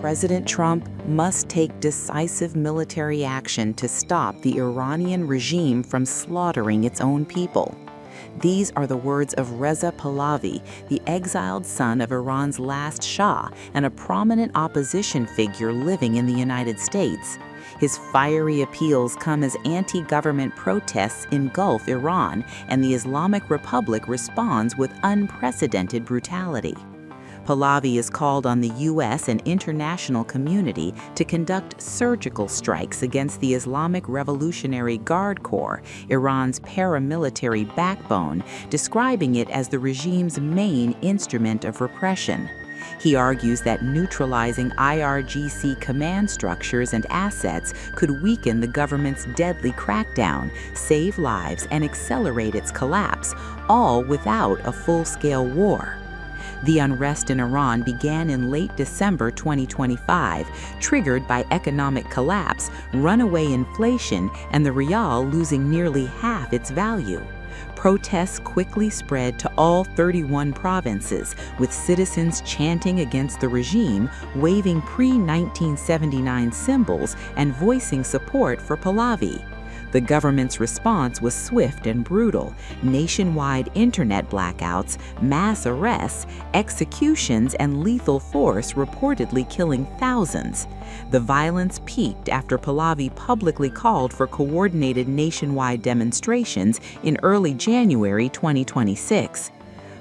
President Trump must take decisive military action to stop the Iranian regime from slaughtering its own people. These are the words of Reza Pahlavi, the exiled son of Iran's last Shah and a prominent opposition figure living in the United States. His fiery appeals come as anti-government protests engulf Iran, and the Islamic Republic responds with unprecedented brutality. Pahlavi has called on the U.S. and international community to conduct surgical strikes against the Islamic Revolutionary Guard Corps, Iran's paramilitary backbone, describing it as the regime's main instrument of repression. He argues that neutralizing IRGC command structures and assets could weaken the government's deadly crackdown, save lives, and accelerate its collapse, all without a full-scale war. The unrest in Iran began in late December 2025, triggered by economic collapse, runaway inflation, and the rial losing nearly half its value. Protests quickly spread to all 31 provinces, with citizens chanting against the regime, waving pre-1979 symbols, and voicing support for Pahlavi. The government's response was swift and brutal: nationwide internet blackouts, mass arrests, executions, and lethal force reportedly killing thousands. The violence peaked after Pahlavi publicly called for coordinated nationwide demonstrations in early January 2026.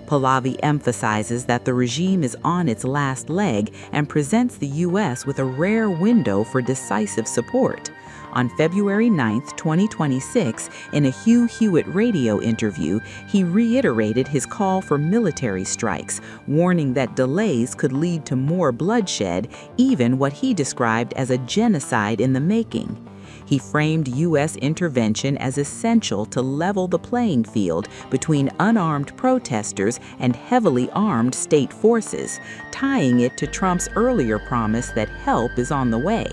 Pahlavi emphasizes that the regime is on its last leg and presents the U.S. with a rare window for decisive support. On February 9, 2026, in a Hugh Hewitt radio interview, he reiterated his call for military strikes, warning that delays could lead to more bloodshed, even what he described as a genocide in the making. He framed U.S. intervention as essential to level the playing field between unarmed protesters and heavily armed state forces, tying it to Trump's earlier promise that help is on the way.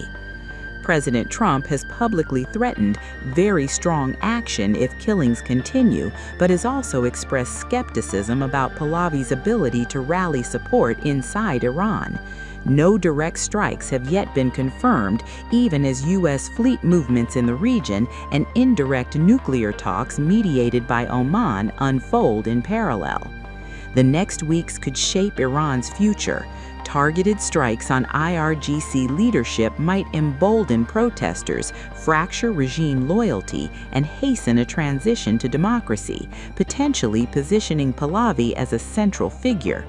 President Trump has publicly threatened very strong action if killings continue, but has also expressed skepticism about Pahlavi's ability to rally support inside Iran. No direct strikes have yet been confirmed, even as U.S. fleet movements in the region and indirect nuclear talks mediated by Oman unfold in parallel. The next weeks could shape Iran's future. Targeted strikes on IRGC leadership might embolden protesters, fracture regime loyalty, and hasten a transition to democracy, potentially positioning Pahlavi as a central figure.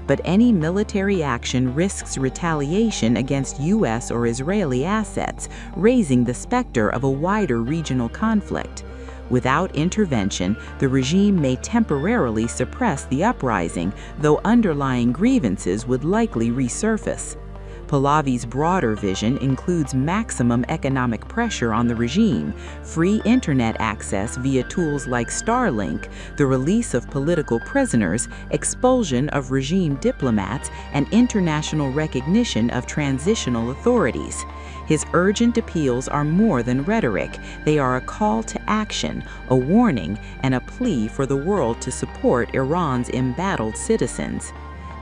But any military action risks retaliation against U.S. or Israeli assets, raising the specter of a wider regional conflict. Without intervention, the regime may temporarily suppress the uprising, though underlying grievances would likely resurface. Pahlavi's broader vision includes maximum economic pressure on the regime, free internet access via tools like Starlink, the release of political prisoners, expulsion of regime diplomats, and international recognition of transitional authorities. His urgent appeals are more than rhetoric. They are a call to action, a warning, and a plea for the world to support Iran's embattled citizens.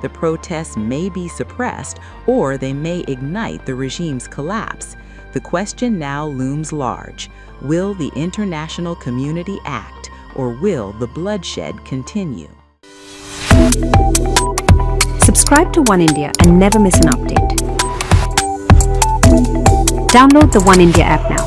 The protests may be suppressed, or they may ignite the regime's collapse. The question now looms large: will the international community act, or will the bloodshed continue? Subscribe to One India and never miss an update. Download the One India app now.